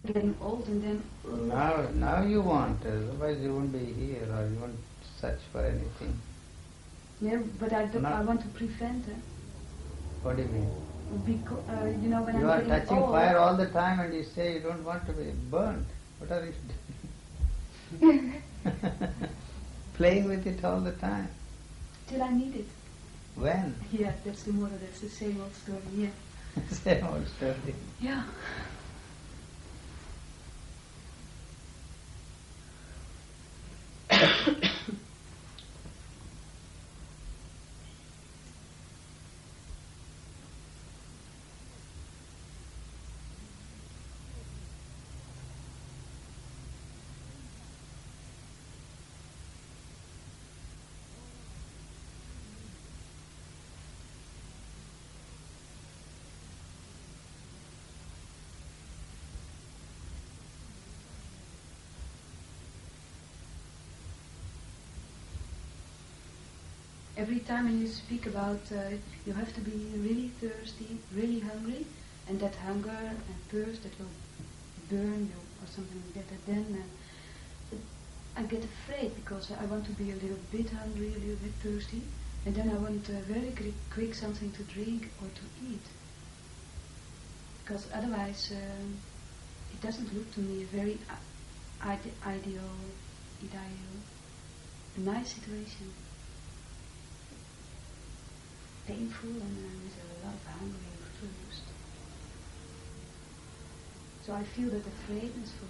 getting old, and then... Now you want, otherwise you won't be here, or you won't search for anything. Yeah, but I want to prevent it. What do you mean? Because, when I'm You are getting touching old... fire all the time and you say you don't want to be burnt. What are you doing? Playing with it all the time. Till I need it. When? Yeah, that's the motto, that's the same old story, yeah. Same old story. Yeah. Every time when you speak about you have to be really thirsty, really hungry, and that hunger and thirst that will burn you or something like that, then I get afraid because I want to be a little bit hungry, a little bit thirsty, and then I want very quick something to drink or to eat. Because otherwise it doesn't look to me a very ideal, nice situation. Painful and with a lot of hunger and thirst. So I feel that afraidness for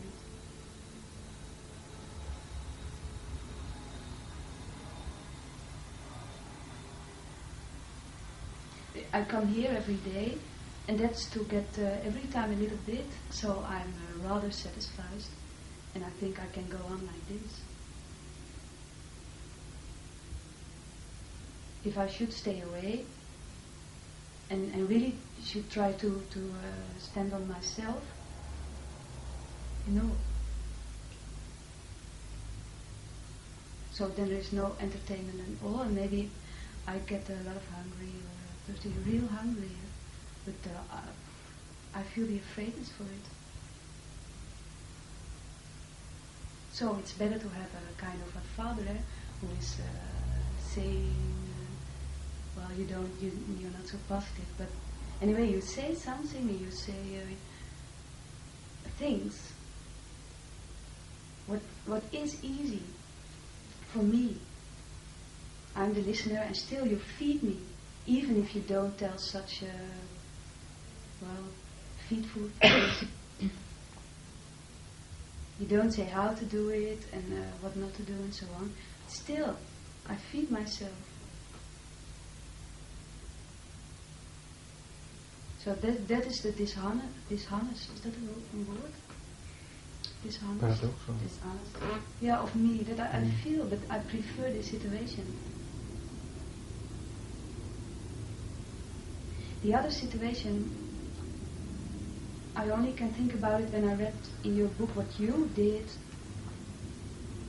it. I come here every day, and that's to get every time a little bit, so I'm rather satisfied, and I think I can go on like this. If I should stay away and really should try to stand on myself, so then there is no entertainment at all, and maybe I get a lot of hungry or thirsty, real hungry, but I feel the afraidness for it. So it's better to have a kind of a father who is saying, well, you're not so positive, but anyway, you say something, and you say things. What is easy for me, I'm the listener, and still you feed me, even if you don't tell such feedful things. You don't say how to do it and what not to do and so on. Still, I feed myself. So that is the dishonest. Is that a word? Dishonest. Dishonest. Yeah, of me, that I feel, but I prefer this situation. The other situation, I only can think about it when I read in your book what you did,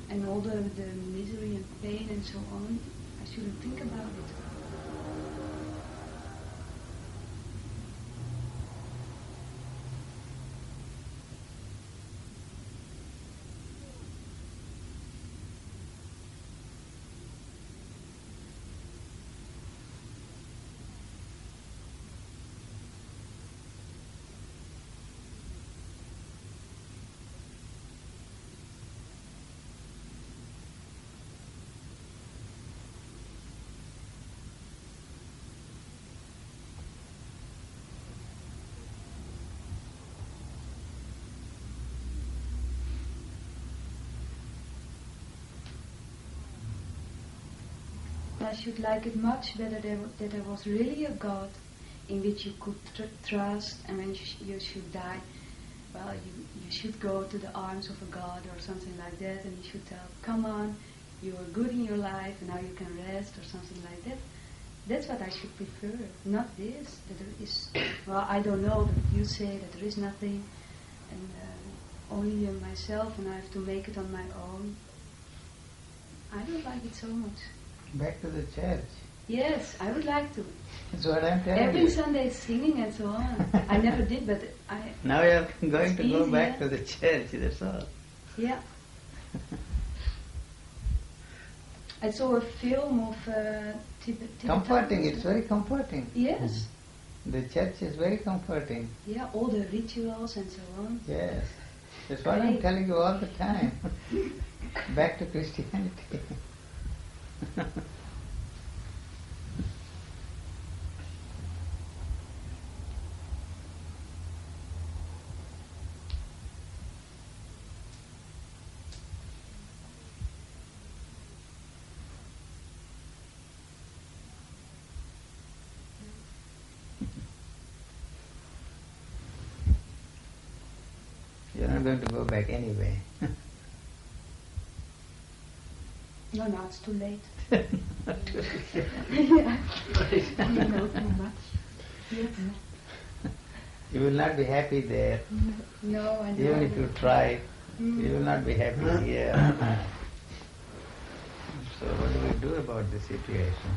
and all the misery and pain and so on. I shouldn't think about it. I should like it much better that there was really a God in which you could trust, and when you should die, well, you should go to the arms of a God or something like that, and you should tell, come on, you were good in your life, and now you can rest, or something like that. That's what I should prefer, not this, that there is, well, I don't know, but you say that there is nothing, and only myself, and I have to make it on my own. I don't like it so much. Back to the church. Yes, I would like to. That's what I'm telling Every you. Sunday singing and so on. I never did, but Now you're going it's to go back easier. to the church, that's all. Yeah. I saw a film of Tibetan. Comforting, it's very comforting. Yes. The church is very comforting. Yeah, all the rituals and so on. Yes. That's what I'm Great. telling you all the time. Back to Christianity. You're not going to go back anyway. No, no, it's too late. Not too late. Yeah. You know too much. Yes. You will not be happy there. No, I know. Even if you try, Mm. you will not be happy here. So what do we do about this situation?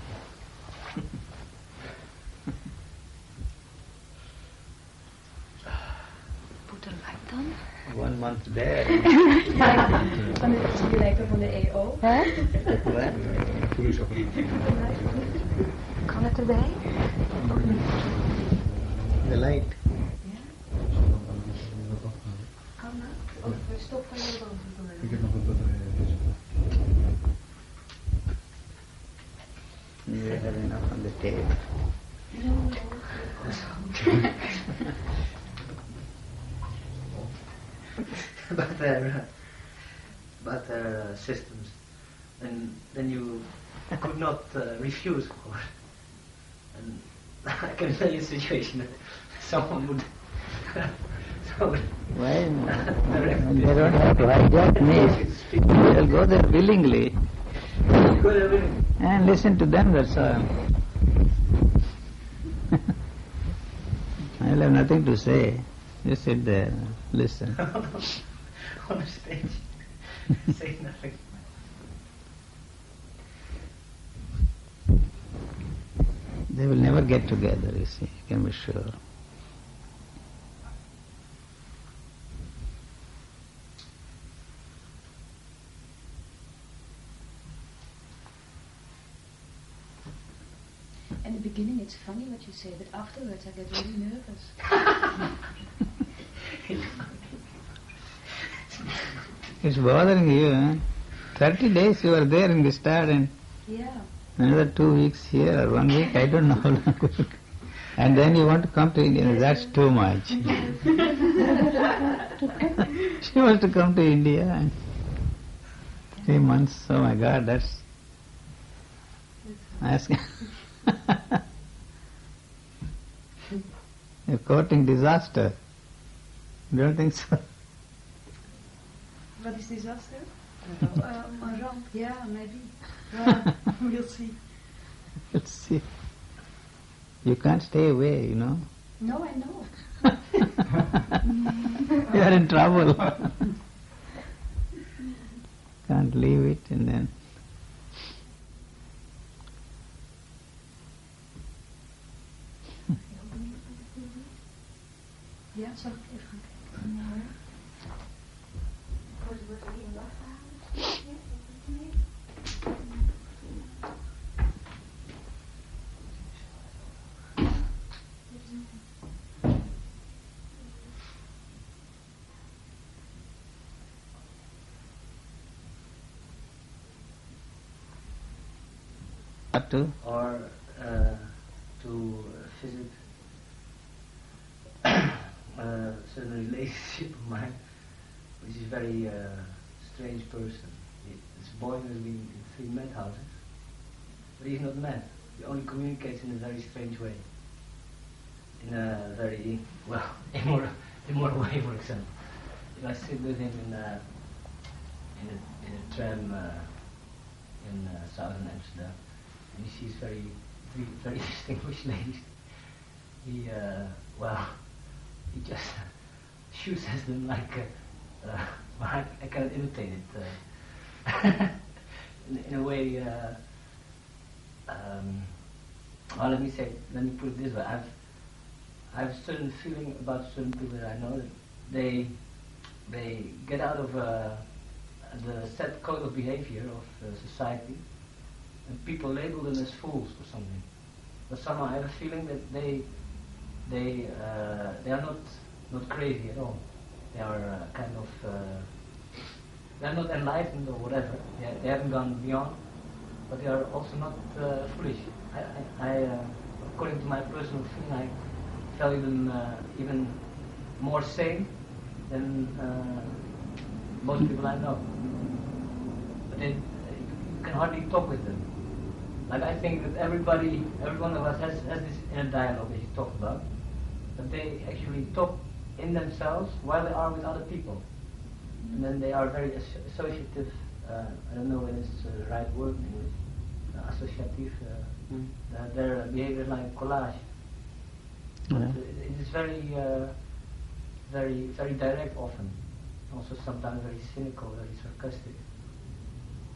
Put a light on. 1 month there. Van de lijken van de EO. What? Kan het erbij? The light. Ja. Kan dat? Of we stoppen hier boven. Ik heb nog een batterij. You have enough on the table. but their systems, then you could not refuse, of course. And I can tell you a situation that someone would. Well, they don't have to hijack me. They'll go there willingly and listen to them, that's all. I'll have nothing to say. Just sit there, listen. On the stage, say nothing. They will never get together, you see, you can be sure. In the beginning it's funny what you say, but afterwards I get really nervous. It's bothering you, huh? 30 days you are there in Gestad and Yeah. another 2 weeks here or 1 week, I don't know how long. And then you want to come to India, that's too much. She wants to come to India and 3 months, oh my God, that's... Ask. You're courting disaster. You don't think so? What is disaster? A ramp, yeah, maybe. Well, we'll see. Let's see. You can't stay away, you know. No, I know. You are in trouble. Can't leave it and then... Ja, zal ik even gaan kijken? What to? Or to visit a certain relationship of mine, which is a very strange person. This boy has been in 3 mad houses, but he's not mad. He only communicates in a very strange way. In a very, well, immoral way, for example. If I sit with him in a tram in southern Amsterdam, and he sees three very distinguished ladies, he just shoots at them like, well, I cannot imitate it, in a way, Well, let me put it this way. I have a certain feeling about certain people that I know that they get out of the set code of behavior of society, and people label them as fools or something. But somehow I have a feeling that they are not crazy at all. They are they're not enlightened or whatever. They haven't gone beyond, but they are also not foolish. I according to my personal feeling, I value them even more sane than most people I know. But you can hardly talk with them. Like I think that every one of us has this inner dialogue that you talk about, but they actually talk in themselves while they are with other people. And then they are very associative, I don't know whether it's the right word in English, associative, their behavior is like a collage. Yeah. It is very, very direct often, also sometimes very cynical, very sarcastic.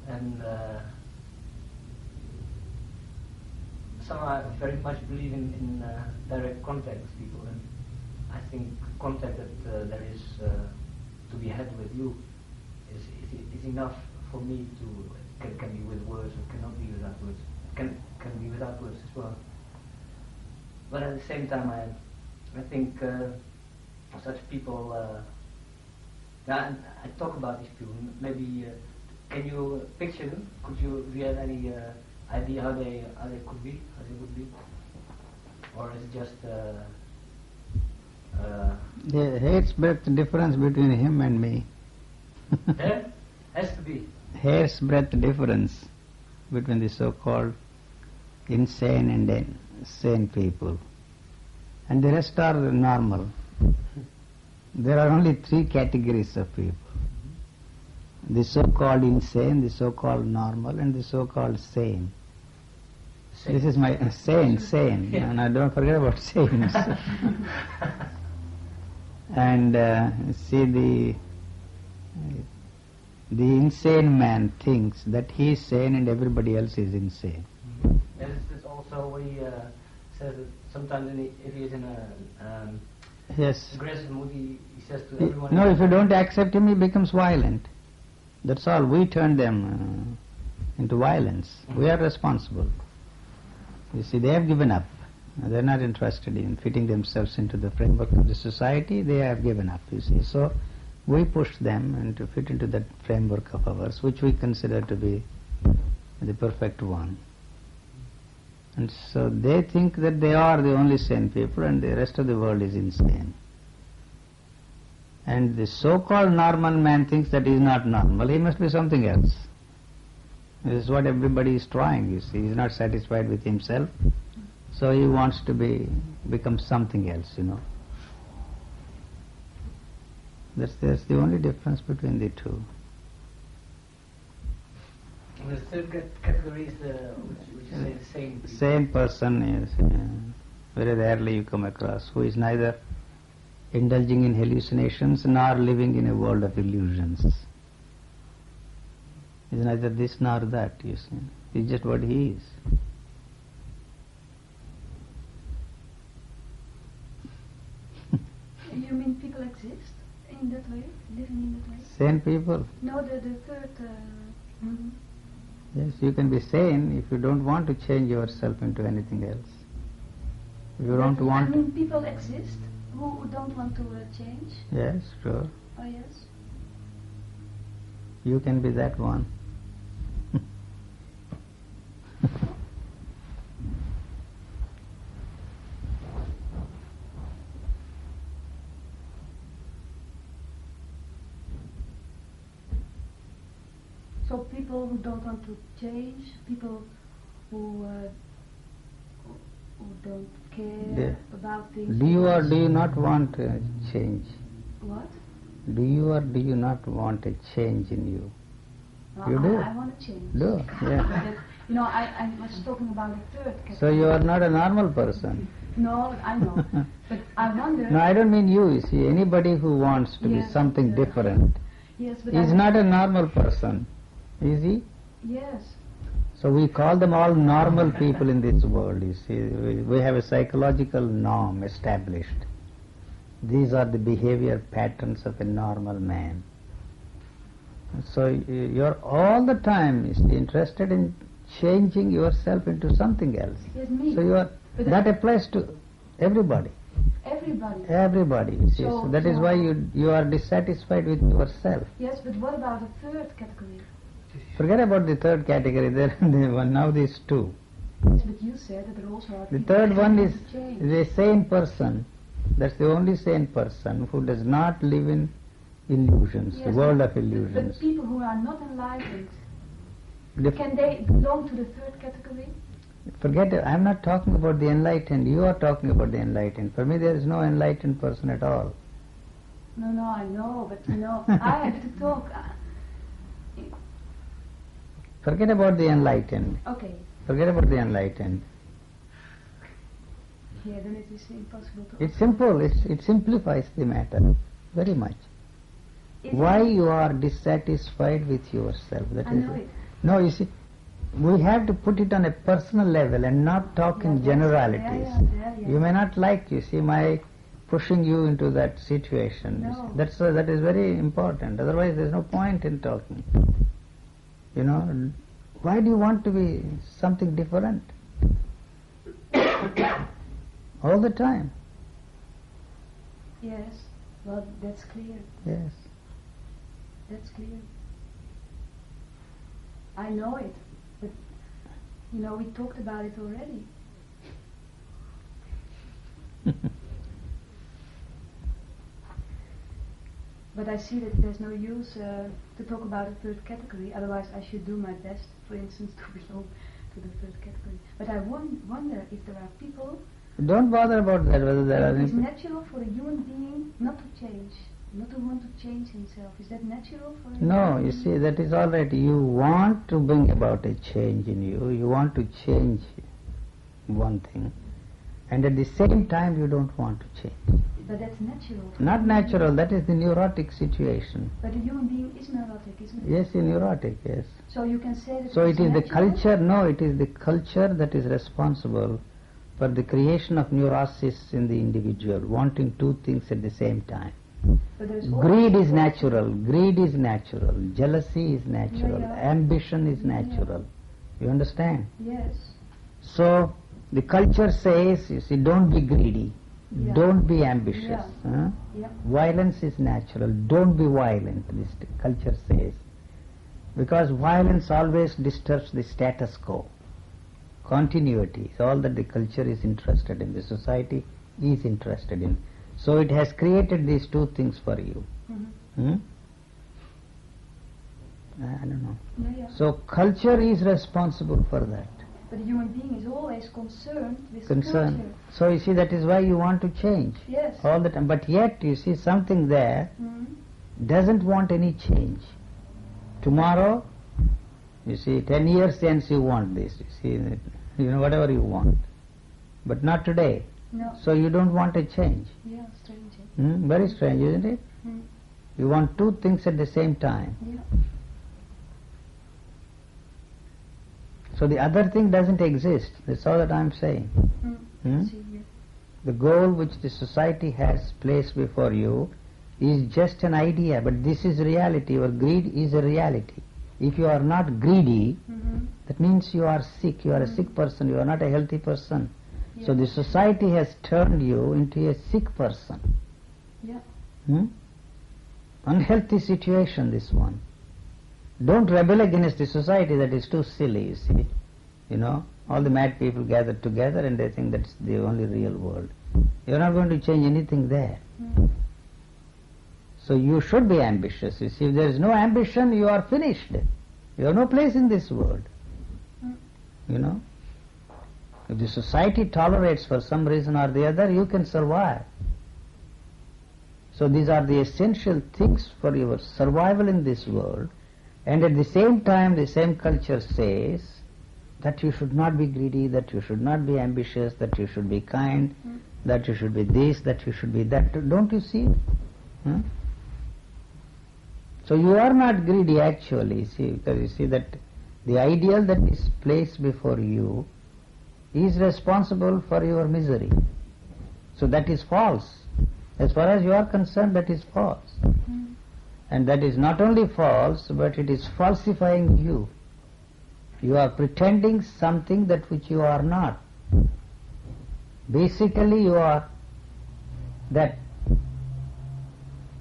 And somehow I very much believe in direct contact with people, and I think contact that there is to be had with you is enough for me to can be with words or cannot be without words, can be without words as well. But at the same time, I think such people. I talk about these people. Maybe can you picture them? Do you have any idea how they could be, how they would be, or is it just? The hair's breadth difference between him and me. There has to be. Hair's breadth difference between the so-called insane and sane people. And the rest are normal. There are only 3 categories of people. The so-called insane, the so-called normal, and the so-called sane. This is my sane, Yeah. and I don't forget about sanes. And see, the insane man thinks that he is sane and everybody else is insane. This is also what he says that sometimes if he is in a Yes. aggressive mood, he says to everyone. No, if you don't accept him, he becomes violent. That's all. We turn them into violence. We are responsible. You see, they have given up. They are not interested in fitting themselves into the framework of the society. They have given up, you see. So we push them and to fit into that framework of ours, which we consider to be the perfect one. And so they think that they are the only sane people and the rest of the world is insane. And the so-called normal man thinks that he is not normal. He must be something else. This is what everybody is trying, you see. He is not satisfied with himself. So he wants to become something else, you know. That's the only difference between the two. And the third category is which you say the same people. Same person is very rarely you come across, who is neither indulging in hallucinations nor living in a world of illusions. He is neither this nor that, you see. He is just what he is. You mean people exist in that way, living in that way? Sane people. No, the third. Yes, you can be sane if you don't want to change yourself into anything else. If you don't want. I mean, people exist who don't want to change. Yes, sure. Oh yes. You can be that one. So people who don't want to change, people who don't care about things. Do you or do you not want a change? What? Do you or do you not want a change in you? No, You do? I want to change. Do, yeah. You know, I was talking about the third category. So you are not a normal person. No, I know. But I wonder. No, I don't mean you see. Anybody who wants to be Yes, something different Yes, but is not a normal person. Is he? Yes. So we call them all normal people in this world, you see. We have a psychological norm established. These are the behavior patterns of a normal man. So you're all the time interested in changing yourself into something else. Yes, me. So that applies to everybody. Everybody. Everybody, you see. So So that is why you are dissatisfied with yourself. Yes, but what about the third category? Forget about the third category. Now these two. Yes, but you said that there also are The people third who one want is to change. the sane person. That's the only sane person who does not live in illusions, Yes, the world but- of illusions. But people who are not enlightened, The- can they belong to the third category? Forget it. I'm not talking about the enlightened. You are talking about the enlightened. For me, there is no enlightened person at all. No, I know, but I have to talk. Forget about the enlightened. Okay, Forget about the enlightened. yeah, then it is impossible to. It's simple. It simplifies the matter very much. Is Why it- you are dissatisfied with yourself? That I is know it. No, you see, we have to put it on a personal level and not talk in Yeah, generalities. yeah. You may not like, you see, my pushing you into that situation. No. That is very important. Otherwise, there's no point in talking. You know, why do you want to be something different all the time? Yes, well, that's clear. Yes. That's clear. I know it, but we talked about it already. But I see that there's no use to talk about the third category, otherwise I should do my best, for instance, to belong to the third category. But I wonder if there are people, Don't bother about that, whether there are it is any... natural for a human being not to change, not to want to change himself. Is that natural for a No, human you being? see, that is all right. You want to bring about a change in you. You want to change one thing. And at the same time, you don't want to change. But that's natural. for a Not human natural, being. that is the neurotic situation. But a human being is neurotic, isn't it? Yes, neurotic, yes. So you can say that So it is the natural? culture, no, it is the culture that is responsible for the creation of neurosis in the individual, wanting two things at the same time. But there's Greed also- is natural, jealousy is natural, Yeah. ambition is Yeah. natural. You understand? Yes. So the culture says, you see, don't be greedy, Yeah. don't be ambitious. Yeah. Huh? Yeah. Violence is natural, don't be violent, this culture says. Because violence always disturbs the status quo. Continuity is all that the culture is interested in, the society is interested in. So it has created these two things for you. Mm-hmm. I don't know. Yeah. So culture is responsible for that. But a human being is always concerned with Concern. culture. So you see, that is why you want to change Yes. all the time. But yet you see something there Mhm. doesn't want any change. Tomorrow, you see, 10 years hence you want this. You see, whatever you want. But not today. No. So you don't want a change. Yeah, strange. Very strange, isn't it? Mm. You want two things at the same time. Yeah. So the other thing doesn't exist. That's all that I'm saying. Hmm? See, yeah. The goal which the society has placed before you is just an idea, but this is reality. Your greed is a reality. If you are not greedy, Mhm. that means you are sick. You are a sick person. You are not a healthy person. So Yeah. the society has turned you into a sick person. Yeah. Unhealthy situation, this one. Don't rebel against the society, that is too silly, you see. All the mad people gathered together and they think that's the only real world. You're not going to change anything there. Mm. So you should be ambitious. You see, if there is no ambition, you are finished. You have no place in this world. Mm. If the society tolerates for some reason or the other, you can survive. So these are the essential things for your survival in this world. And at the same time, the same culture says that you should not be greedy, that you should not be ambitious, that you should be kind, that you should be this, that you should be that. Don't you see? So you are not greedy actually, see, because you see that The ideal that is placed before you is responsible for your misery. So that is false. As far as you are concerned, that is false. And that is not only false, but it is falsifying you. You are pretending something that which you are not. Basically you are that.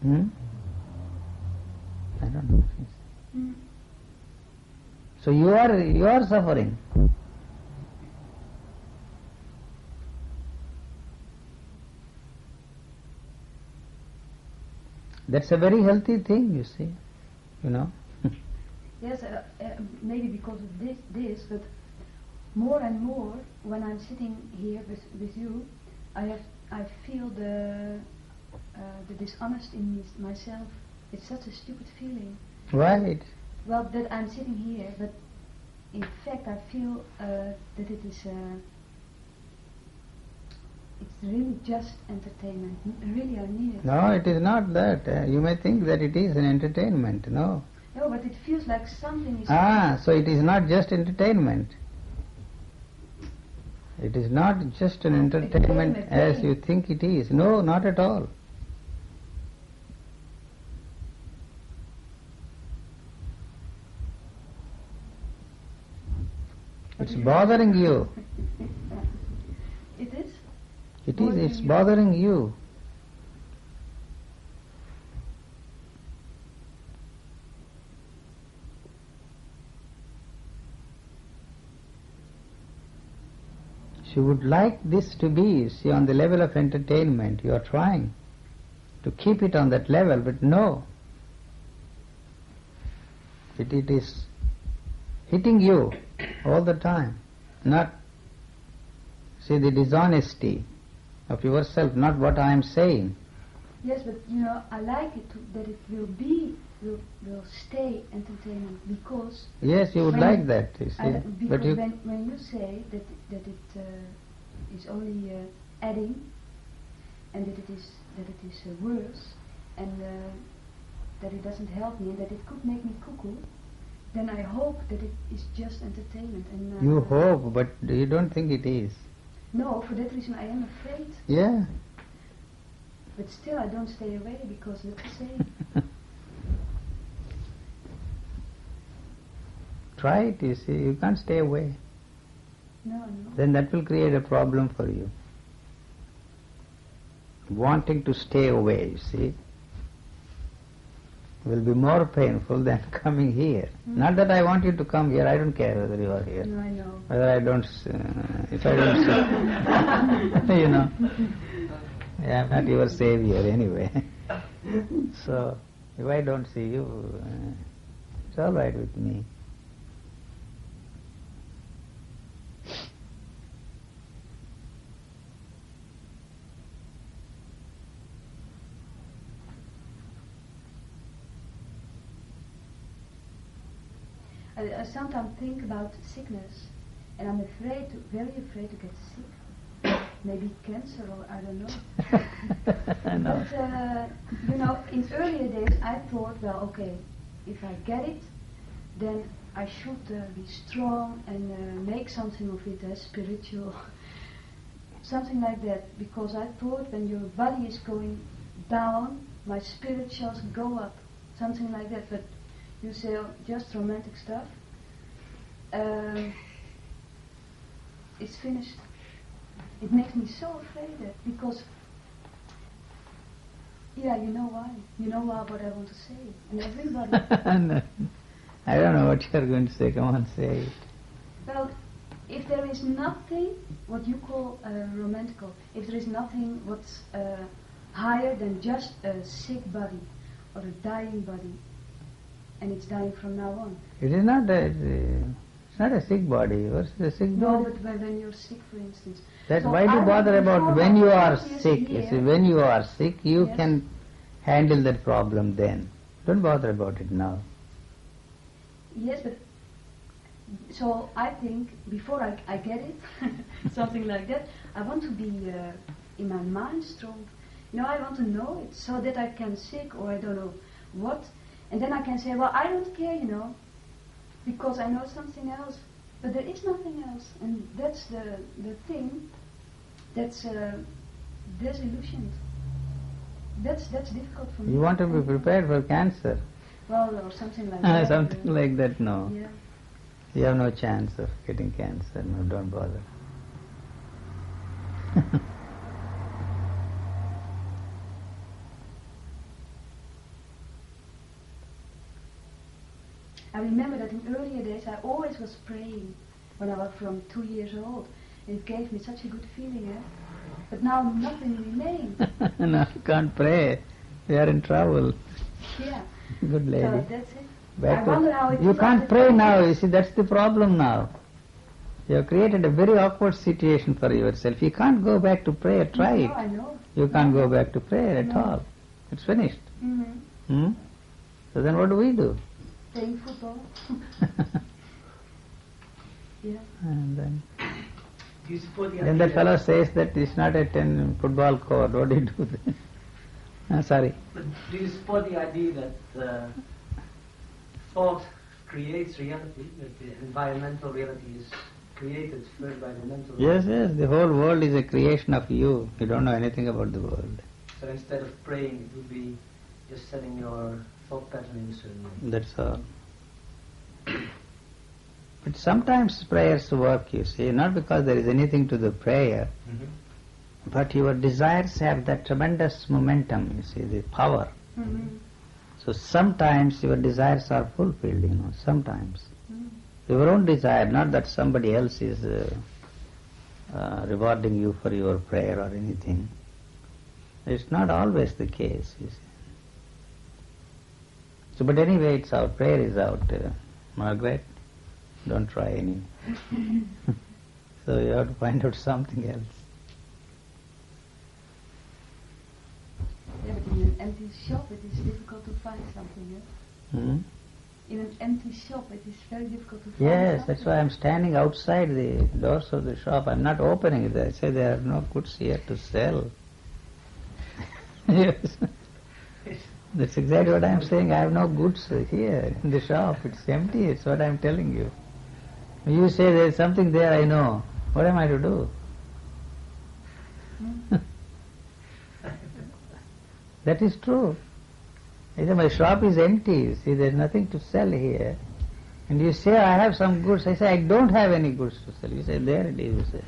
I don't know. So you are suffering. That's a very healthy thing, you see, you know. Yes, maybe because of this, but more and more when I'm sitting here with you, I feel the dishonest in myself. It's such a stupid feeling. Right. Well, that I'm sitting here, but in fact I feel that it is. It's really just entertainment. Really, I need it. No, it is not that. You may think that it is an entertainment. No. No, but it feels like something is... So it is not just entertainment. It is not just an entertainment as you think it is. No, not at all. It's bothering you. It is? It is, it's bothering you. She would like this to be, see, on the level of entertainment. You are trying to keep it on that level, but no. It is hitting you all the time. Not, see, the dishonesty of yourself, not what I am saying. Yes, but I like it that it will stay entertainment because... Yes, you would like that, you see. Because when you say that it is only adding, and that it is worse, and that it doesn't help me, and that it could make me cuckoo, then I hope that it is just entertainment. And you hope, but you don't think it is. No, for that reason I am afraid. Yeah. But still I don't stay away because that's the same. Try it, you see, you can't stay away. No. Then that will create a problem for you. Wanting to stay away, you see, will be more painful than coming here. Not that I want you to come here, I don't care whether you are here. No, I know. Whether I don't, if I don't see, yeah, I'm not your savior anyway. So, if I don't see you, it's all right with me. I sometimes think about sickness, and I'm very afraid to get sick. Maybe cancer, or I don't know. I know. But in earlier days I thought, well, okay, if I get it, then I should be strong and make something of it, spiritual, something like that. Because I thought when your body is going down, my spirit shall go up, something like that. But you say just romantic stuff. It's finished. It makes me so afraid because, yeah, you know why. You know what I want to say. And everybody... No, I don't know what you're going to say. Come on, say it. Well, if there is nothing what you call romantical, if there is nothing what's higher than just a sick body or a dying body, and it's dying from now on. It is not it's not a sick body. What's the sick body? No, but when you're sick, for instance. That So why do you I bother would about before when you my are 40th sick? You year- see, when you are sick, you Yes. can handle that problem then. Don't bother about it now. Yes, but so I think before I get it, something like that, I want to be in my mind strong. I want to know it so that I can sick or I don't know what, and then I can say, well, I don't care, because I know something else, but there is nothing else, and that's the thing that's disillusioned. That's difficult for me. You want to be prepared for cancer. Well, or something like that. Something like that, no. Yeah. You have no chance of getting cancer, no, don't bother. I remember that in earlier days I always was praying when I was from 2 years old. And it gave me such a good feeling, eh? But now nothing remains. No, you can't pray. You are in trouble. Yeah. Good lady. So that's it. Back I to- wonder how it you is can't after pray 20 now, years. you see, that's the problem now. You have created a very awkward situation for yourself. You can't go back to prayer, try No, it. I know. You can't go back to prayer at No. all. It's finished. Mm-hmm. So then what do we do? Playing football. Yeah. And then Do you support the that idea fellow says that it's not a 10 football court. What do you do then? Sorry. But do you support the idea that thought creates reality, that the environmental reality is created first by the mental Yes, reality? yes, the whole world is a creation of you. You don't know anything about the world. So instead of praying, it would be just setting your thought pattern in a certain way. That's all. But sometimes prayers work, you see, not because there is anything to the prayer, but your desires have that tremendous momentum, you see, the power. Mm-hmm. So sometimes your desires are fulfilled, sometimes. Mm-hmm. Your own desire, not that somebody else is rewarding you for your prayer or anything. It's not always the case, you see. So, but anyway, it's out. Prayer is out, Margaret. Don't try any. So you have to find out something else. Yeah, but in an empty shop it is difficult to find something, eh? Hmm? In an empty shop it is very difficult to find Yes, something. that's why I'm standing outside the doors of the shop. I'm not opening it. I say there are no goods here to sell. Yes. That's exactly what I'm saying. I have no goods here in the shop. It's empty. It's what I'm telling you. You say there's something there, I know. What am I to do? That is true. I say my shop is empty. See, there's nothing to sell here. And you say, I have some goods. I say, I don't have any goods to sell. You say, there it is, you say.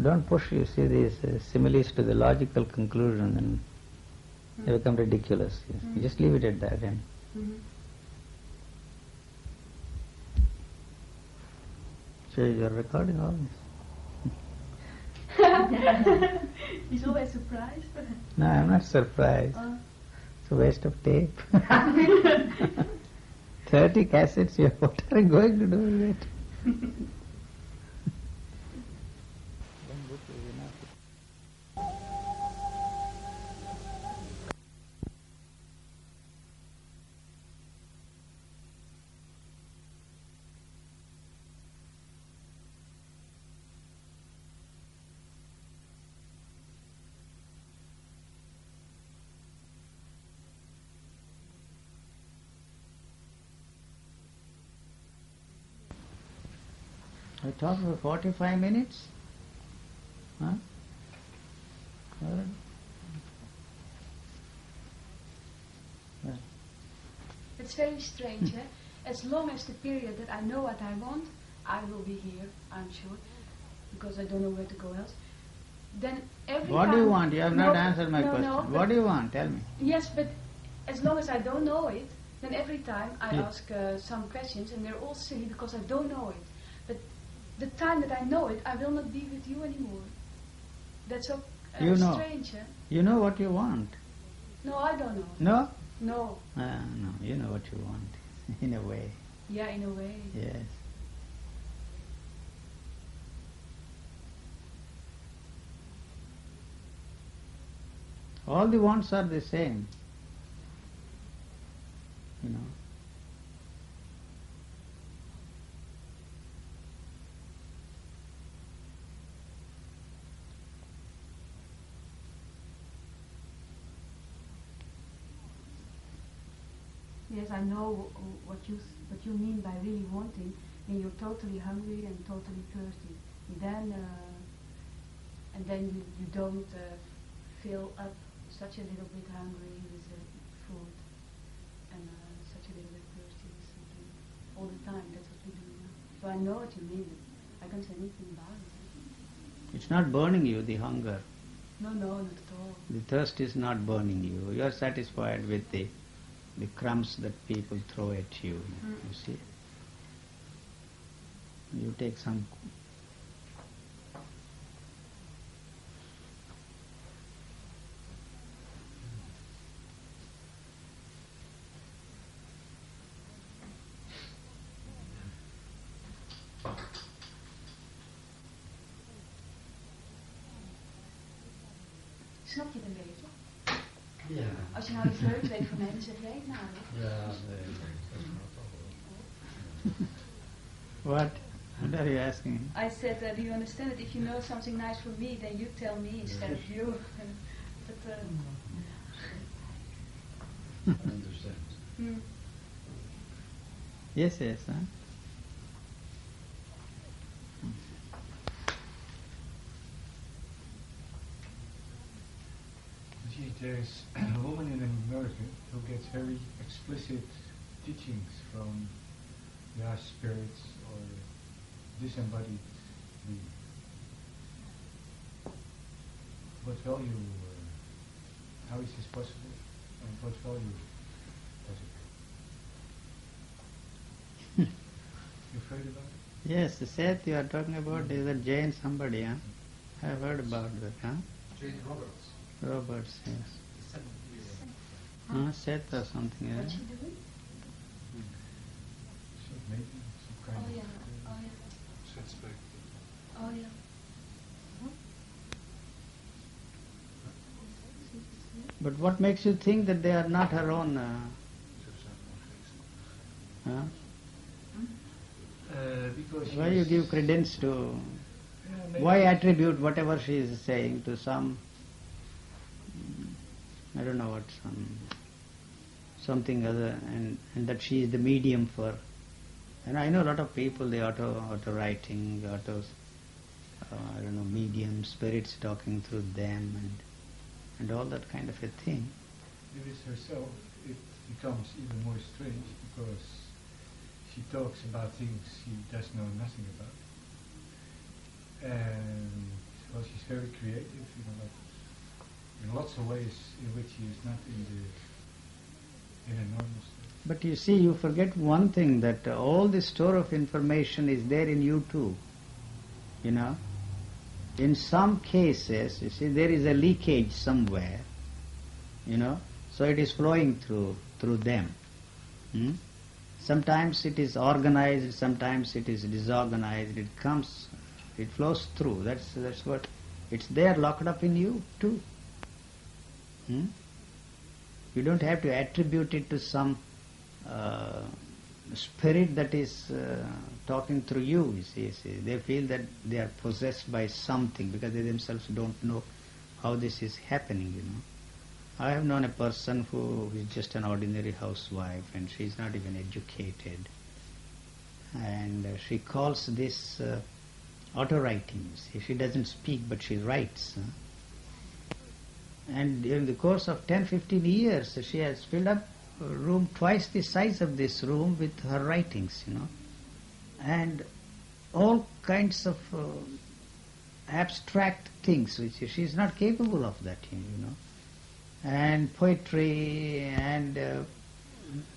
Don't push, you see, these similes to the logical conclusion, and they become ridiculous. You just leave it at that. And so you're recording all this. He's always surprised. No, I'm not surprised. It's a waste of tape. 30 cassettes, what are you going to do with it? I talked for 45 minutes? Huh? Well, It's very strange, eh? As long as the period that I know what I want, I will be here, I'm sure, because I don't know where to go else. Then every what time... do you want? You have not answered my question. No, What do you want? Tell me. Yes, but as long as I don't know it, then every time I Yeah. ask some questions, and they're all silly because I don't know it. But the time that I know it, I will not be with you anymore. That's so You know. strange, eh? You know what you want. No, I don't know. No? No. No, you know what you want, in a way. Yeah, in a way. Yes. All the wants are the same. You know. Yes, I know what you mean by really wanting. When you're totally hungry and totally thirsty, then you don't fill up such a little bit hungry with food and such a little bit thirsty with something all the time. That's what we do now. So I know what you mean. I can't say anything about it. It's not burning you, the hunger. No, not at all. The thirst is not burning you. You are satisfied with the crumbs that people throw at you. You see? You take some. Snap je het een beetje? Ja. Als je nou iets leuks weet van hen, zeg jij het nou. Ja, nee, dat snap ik wel. What? What are you asking? I said, do you understand that if you know something nice for me, then you tell me instead of you. But, I understand. Yes, huh? There's a woman in America who gets very explicit teachings from spirits or disembodied being. What value, how is this possible, and what value does it have? You afraid about it? Yes, Seth, you are talking about is a Jain somebody, huh? I have heard about that, huh? Jane Roberts. Roberts, yes. Seth or something, yeah. What's she doing? So maybe some kind Oh of... yeah. Zetspreek. Oh yeah. But what makes you think that they are not her own? Huh? Because Why you give credence to? Why attribute whatever she is saying to some? I don't know what, something other, and that she is the medium for. And I know a lot of people, they auto writing, I don't know, medium, spirits talking through them, and all that kind of a thing. With herself, it becomes even more strange because she talks about things she does know nothing about. And well, she's very creative, like in lots of ways in which she is not in a normal state. But you see, you forget one thing, that all the store of information is there in you too. In some cases, you see, there is a leakage somewhere, so it is flowing through them. Sometimes it is organized, sometimes it is disorganized, it flows through. That's what, it's there locked up in you too. You don't have to attribute it to some spirit that is talking through you, you see. They feel that they are possessed by something because they themselves don't know how this is happening, I have known a person who is just an ordinary housewife and she is not even educated. And she calls this auto-writing. She doesn't speak but she writes. And during the course of 10-15 years she has filled up a room twice the size of this room with her writings, and all kinds of abstract things which she is not capable of that, and poetry and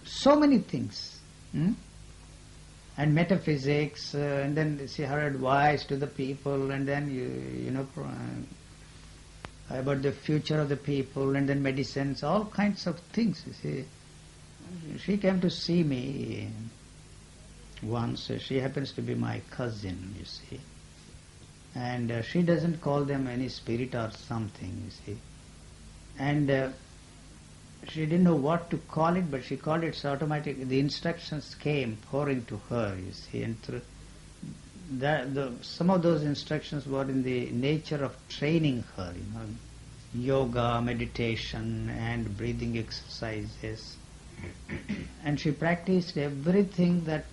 so many things, and metaphysics, and then she her advice to the people, and then about the future of the people, and then medicines, all kinds of things, you see. She came to see me once. She happens to be my cousin, you see. And she doesn't call them any spirit or something, you see. And she didn't know what to call it, but she called it automatic. The instructions came pouring to her, you see. And through some of those instructions were in the nature of training her, yoga, meditation, and breathing exercises, and she practiced everything that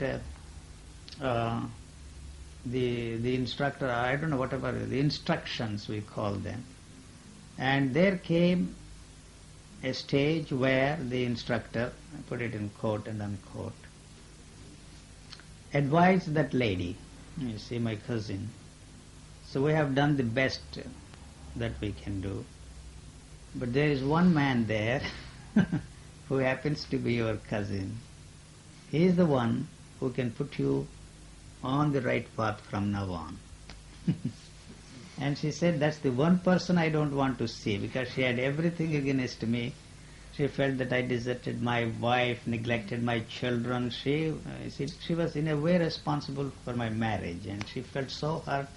the instructor, I don't know, whatever, the instructions we call them. And there came a stage where the instructor, I put it in quote and unquote, advised that lady, you see, my cousin, so we have done the best that we can do, but there is one man there who happens to be your cousin. He is the one who can put you on the right path from now on. And she said, that's the one person I don't want to see, because she had everything against me. She felt that I deserted my wife, neglected my children. She was in a way responsible for my marriage, and she felt so hurt,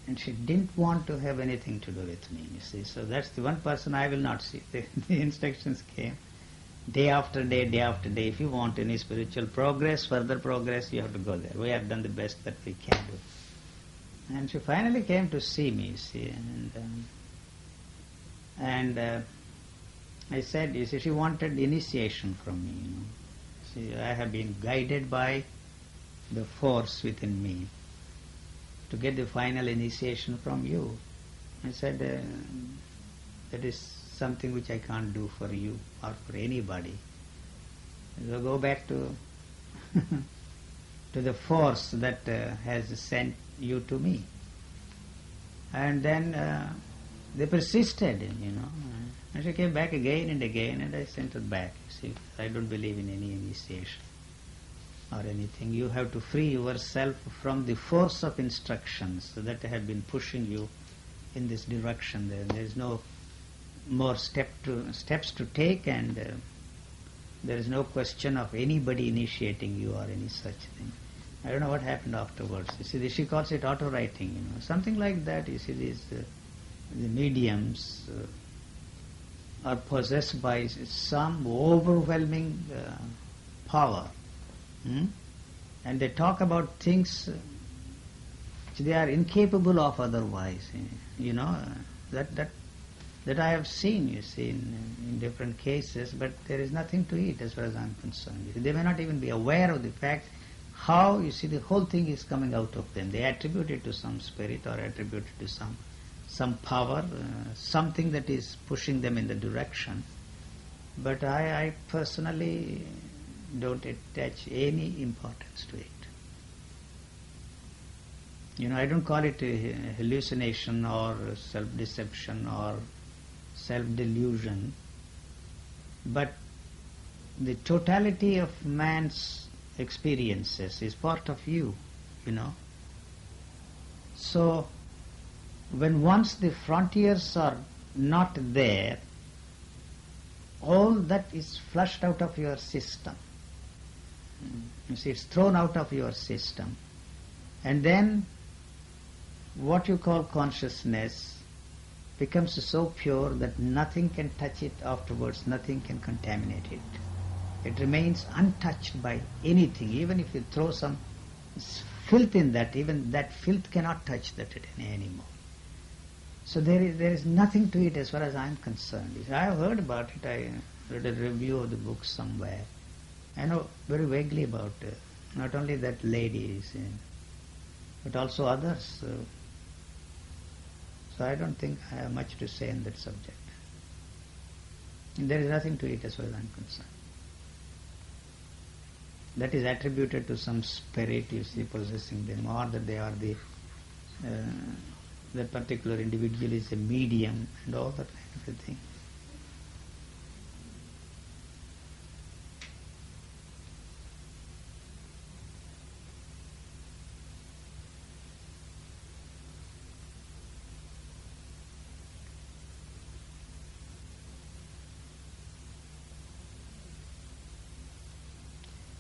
and she didn't want to have anything to do with me, you see. So that's the one person I will not see. The instructions came day after day, day after day. If you want any spiritual progress, further progress, you have to go there. We have done the best that we can do. And she finally came to see me, you see, and I said, you see, she wanted initiation from me, you know. See, I have been guided by the force within me to get the final initiation from you. I said, that is something which I can't do for you or for anybody. So go back to to the force that has sent you to me. And then they persisted, you know. And she came back again and again, and I sent her back. See, I don't believe in any initiation or anything. You have to free yourself from the force of instructions that have been pushing you in this direction. There is no more steps to take, and there is no question of anybody initiating you or any such thing. I don't know what happened afterwards. You see, she calls it auto-writing, you know, something like that. You see, these the mediums are possessed by some overwhelming power, and they talk about things which they are incapable of otherwise. You know, that I have seen, you see, in different cases, but there is nothing to it as far as I am concerned. They may not even be aware of the fact how, you see, the whole thing is coming out of them. They attribute it to some spirit or attribute it to some power, something that is pushing them in the direction. But I personally don't attach any importance to it. You know, I don't call it a hallucination or self-deception or self-delusion, but the totality of man's experiences is part of you, you know. So when once the frontiers are not there, all that is flushed out of your system. You see, it's thrown out of your system. And then what you call consciousness becomes so pure that nothing can touch it afterwards, nothing can contaminate it. It remains untouched by anything. Even if you throw some filth in that, even that filth cannot touch that anymore. So there is nothing to it as far as I am concerned. I have heard about it. I read a review of the book somewhere. I know very vaguely about not only that lady, but also others. So I don't think I have much to say on that subject. And there is nothing to it as far as I am concerned. That is attributed to some spirit, you see, possessing them, or that they are that particular individual is a medium and all that kind of a thing.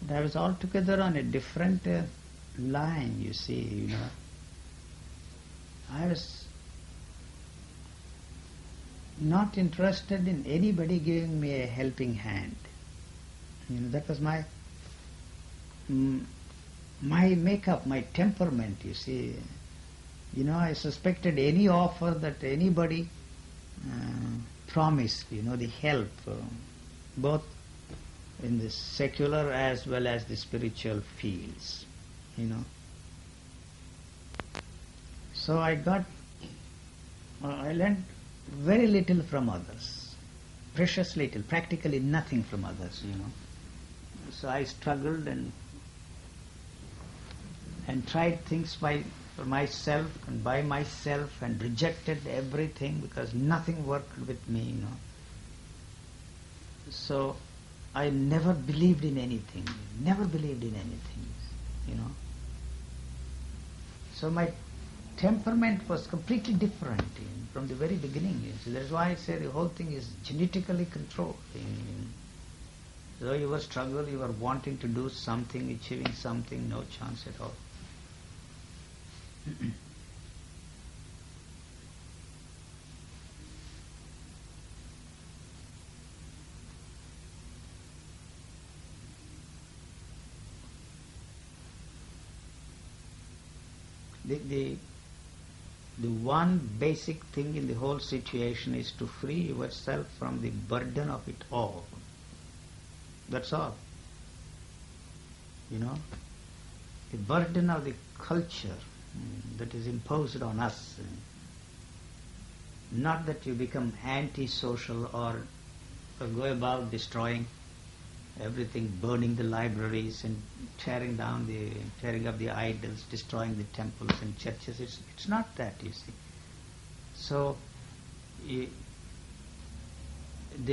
I was altogether on a different line, you see, you know. I was not interested in anybody giving me a helping hand. You know, that was my makeup, my temperament, you see. You know, I suspected any offer that anybody promised, you know, the help, both in the secular as well as the spiritual fields, you know. So I learned very little from others, precious little, practically nothing from others, you know. So I struggled and tried things for myself and by myself and rejected everything because nothing worked with me, you know. So I never believed in anything, you know. So my temperament was completely different from the very beginning. So that's why I say the whole thing is genetically controlled. So you were struggle, you were wanting to do something, achieving something, no chance at all. The one basic thing in the whole situation is to free yourself from the burden of it all. That's all. You know, the burden of the culture that is imposed on us. Not that you become anti-social or go about destroying everything, burning the libraries and tearing up the idols, destroying the temples and churches. It's not that, you see. So the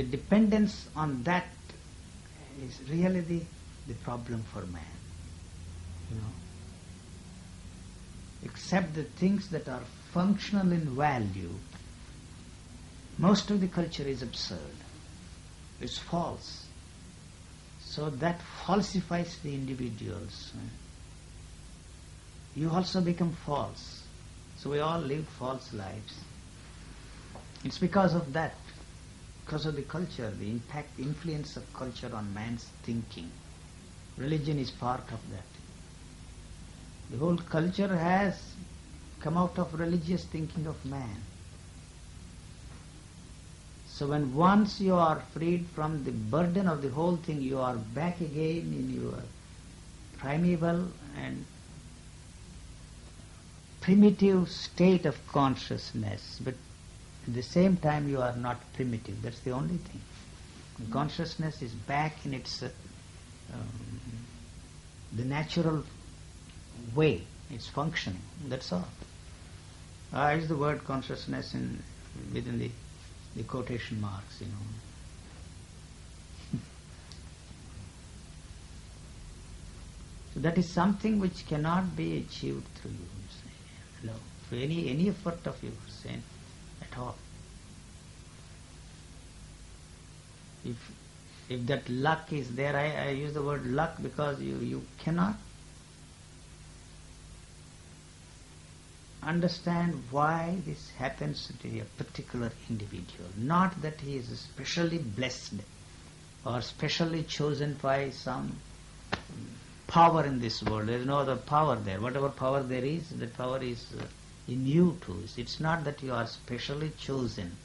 dependence on that is really the problem for man, you know. Except the things that are functional in value, most of the culture is absurd. It's false. So that falsifies the individuals. You also become false. So we all live false lives. It's because of that, because of the culture, the influence of culture on man's thinking. Religion is part of that. The whole culture has come out of religious thinking of man. So when once you are freed from the burden of the whole thing, you are back again in your primeval and primitive state of consciousness, but at the same time you are not primitive. That's the only thing. Consciousness is back in its the natural way. It's functioning. That's all. I use the word consciousness within the quotation marks, you know. So that is something which cannot be achieved through you, no, through any effort of yours at all. If that luck is there, I use the word luck because you cannot understand why this happens to a particular individual. Not that he is specially blessed or specially chosen by some power in this world. There is no other power there. Whatever power there is, that power is in you too. It's not that you are specially chosen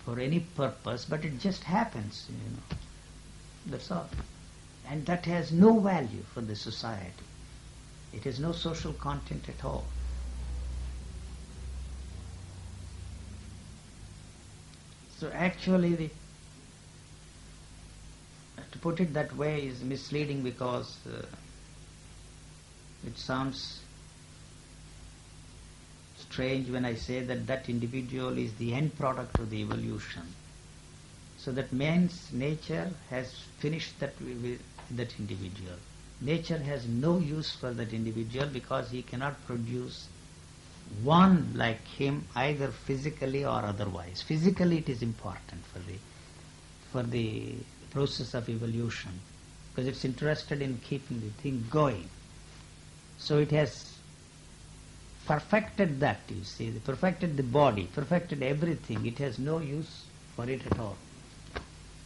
for any purpose, but it just happens, you know. That's all. And that has no value for the society. It has no social content at all. So actually, to put it that way is misleading because it sounds strange when I say that individual is the end product of the evolution. So that man's nature has finished that with that individual. Nature has no use for that individual because he cannot produce one like him either physically or otherwise. Physically it is important for the process of evolution because it's interested in keeping the thing going. So it has perfected that, you see, perfected the body, perfected everything. It has no use for it at all.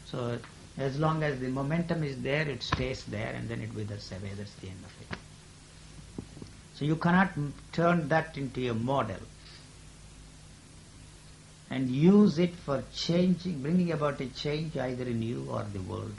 So as long as the momentum is there, it stays there and then it withers away. That's the end of it. So you cannot turn that into a model. and use it for changing, bringing about a change either in you or the world.